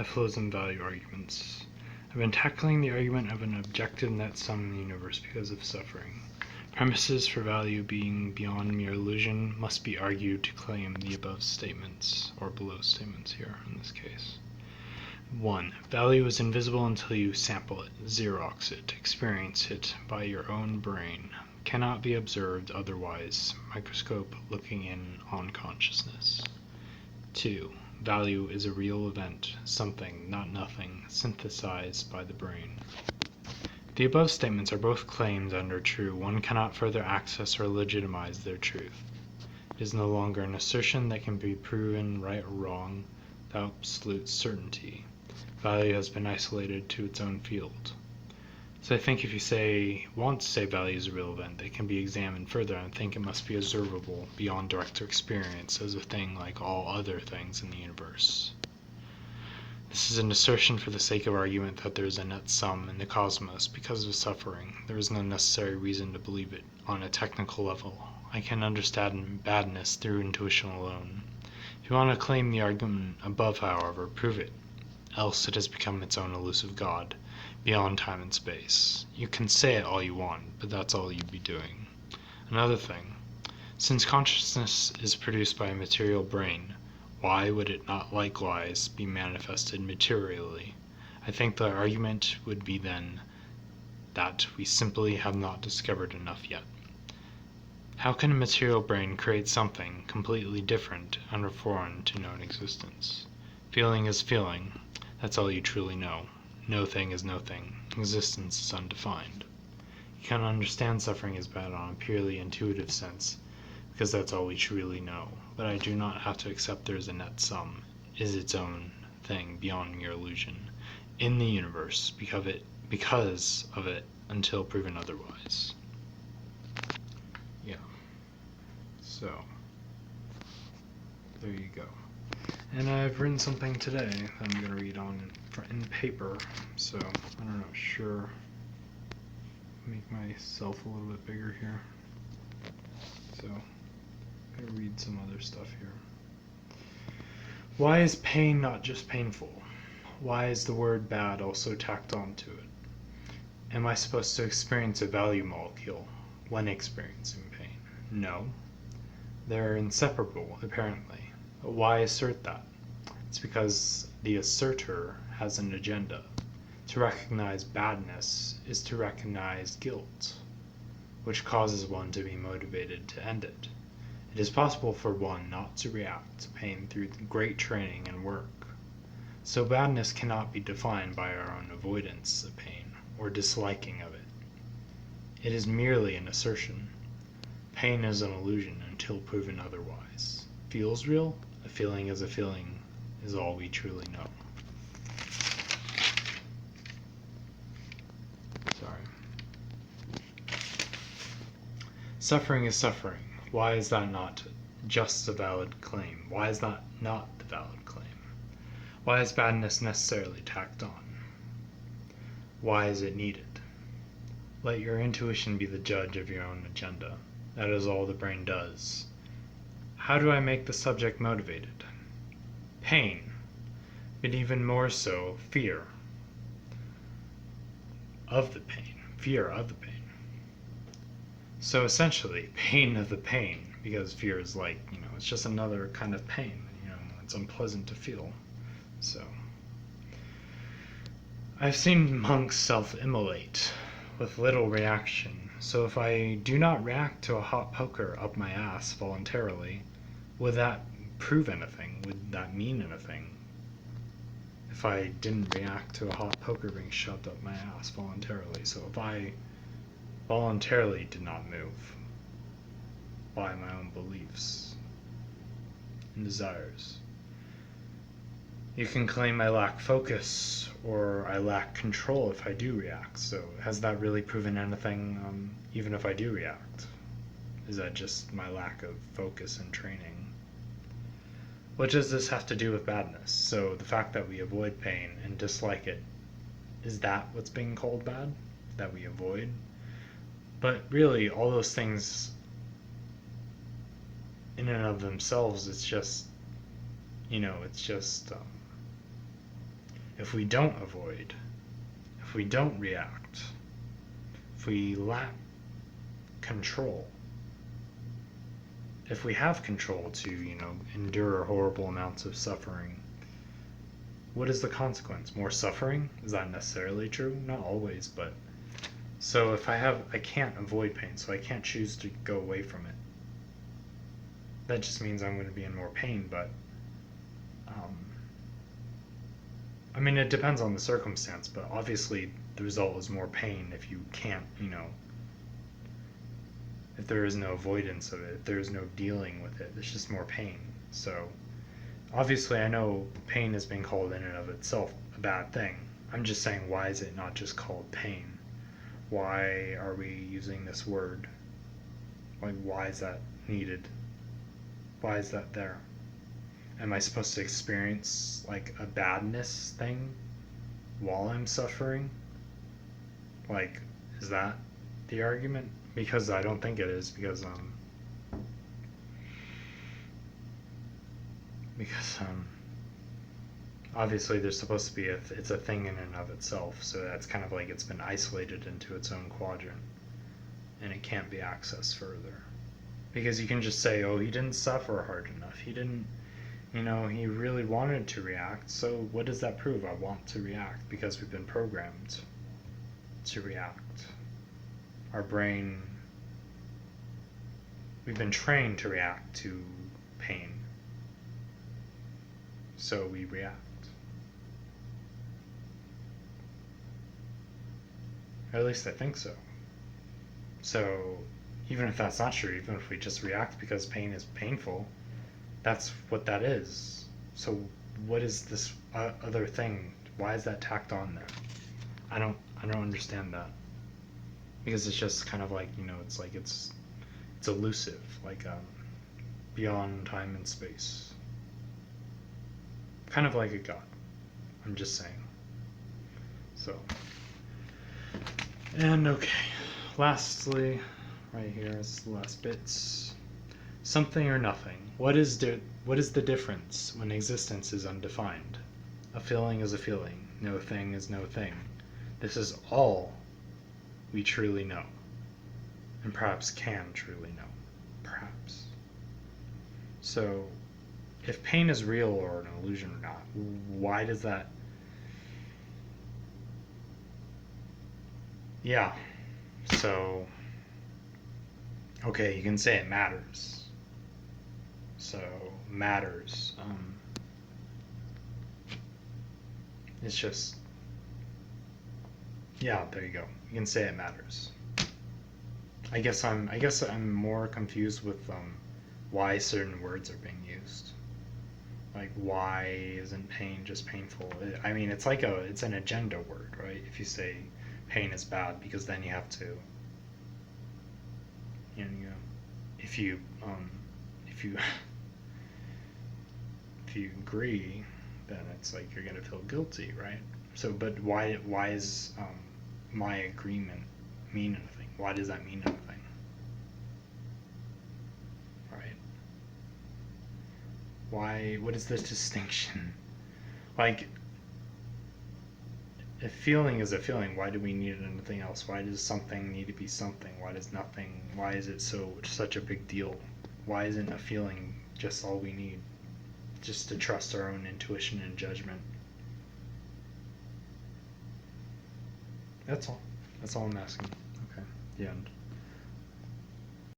Effluism value arguments. I've been tackling the argument of an objective net sum in the universe because of suffering. Premises for value being beyond mere illusion must be argued to claim the above statements, or below statements here in this case. 1. Value is invisible until you sample it, Xerox it, experience it by your own brain. Cannot be observed otherwise, microscope looking in on consciousness. 2. Value is a real event, something, not nothing, synthesized by the brain. The above statements are both claims and are true. One cannot further access or legitimize their truth. It is no longer an assertion that can be proven right or wrong with absolute certainty. Value has been isolated to its own field. So I think if you want to say value is a real event, it can be examined further and think it must be observable beyond direct experience as a thing like all other things in the universe. This is an assertion for the sake of argument that there is a net sum in the cosmos because of suffering. There is no necessary reason to believe it on a technical level. I can understand badness through intuition alone. If you want to claim the argument above, however, prove it. Else it has become its own elusive god, beyond time and space. You can say it all you want, but that's all you'd be doing. Another thing, since consciousness is produced by a material brain, why would it not likewise be manifested materially? I think the argument would be then that we simply have not discovered enough yet. How can a material brain create something completely different and foreign to known existence? Feeling is feeling. That's all you truly know. No thing is no thing. Existence is undefined. You can understand suffering as bad on a purely intuitive sense, because that's all we truly know. But I do not have to accept there is a net sum, is its own thing beyond mere illusion, in the universe, because of it until proven otherwise. Yeah. So, there you go. And I've written something today that I'm going to read in paper, so I don't know, sure, make myself a little bit bigger here. So, I'm going to read some other stuff here. Why is pain not just painful? Why is the word bad also tacked onto it? Am I supposed to experience a value molecule when experiencing pain? No. They're inseparable, apparently. But why assert that? It's because the asserter has an agenda. To recognize badness is to recognize guilt, which causes one to be motivated to end it. It is possible for one not to react to pain through great training and work. So badness cannot be defined by our own avoidance of pain or disliking of it. It is merely an assertion. Pain is an illusion until proven otherwise. Feels real? A feeling is a feeling is all we truly know. Sorry. Suffering is suffering. Why is that not just a valid claim? Why is that not the valid claim? Why is badness necessarily tacked on? Why is it needed? Let your intuition be the judge of your own agenda. That is all the brain does. How do I make the subject motivated? Pain, but even more so, fear of the pain. Fear of the pain. So essentially, pain of the pain, because fear is like, it's just another kind of pain. It's unpleasant to feel. So, I've seen monks self-immolate with little reaction. So if I do not react to a hot poker up my ass voluntarily, would that prove anything? Would that mean anything? If I didn't react to a hot poker being shoved up my ass voluntarily. So if I voluntarily did not move by my own beliefs and desires, you can claim I lack focus or I lack control if I do react. So has that really proven anything, even if I do react? Is that just my lack of focus and training? What does this have to do with badness? So the fact that we avoid pain and dislike it, is that what's being called bad? That we avoid? But really, all those things in and of themselves, it's just if we don't avoid, if we don't react, if we lack control, if we have control to, endure horrible amounts of suffering, what is the consequence? More suffering? Is that necessarily true? Not always, but so if I can't avoid pain, so I can't choose to go away from it. That just means I'm going to be in more pain, but I mean, it depends on the circumstance, but obviously the result is more pain if you can't, if there is no avoidance of it, if there is no dealing with it, it's just more pain. So obviously I know pain is being called in and of itself a bad thing. I'm just saying, why is it not just called pain? Why are we using this word? Like, why is that needed? Why is that there? Am I supposed to experience like a badness thing while I'm suffering? Like, is that the argument? Because I don't think it is, because obviously there's supposed to be it's a thing in and of itself, so that's kind of like it's been isolated into its own quadrant and it can't be accessed further. Because you can just say, oh, he didn't suffer hard enough, he didn't, he really wanted to react, so what does that prove? I want to react because we've been programmed to react. Our brain, we've been trained to react to pain, so we react. Or at least I think so. So even if that's not true, even if we just react because pain is painful, that's what that is. So what is this other thing? Why is that tacked on there? I don't understand that. Because it's just kind of like, it's like it's elusive, like beyond time and space. Kind of like a god. I'm just saying. So, and okay, lastly, right here is the last bits. Something or nothing. What is the difference when existence is undefined? A feeling is a feeling. No thing is no thing. This is all we truly know, and perhaps can truly know. Perhaps. So, if pain is real or an illusion or not, why does that? Yeah. So, okay, you can say it matters. So, matters. It's just, yeah, there you go. You can say it matters. I guess I'm more confused with why certain words are being used. Like, why isn't pain just painful? I mean, it's an agenda word, right? If you say pain is bad, because then you have to, if you if you agree, then it's like you're gonna feel guilty, right? So, but why is my agreement mean anything? Why does that mean anything? Right? Why? What is the distinction? Like, if feeling is a feeling, why do we need anything else? Why does something need to be something? Why does nothing? Why is it such a big deal? Why isn't a feeling just all we need? Just to trust our own intuition and judgment. That's all. That's all I'm asking. Okay. The end.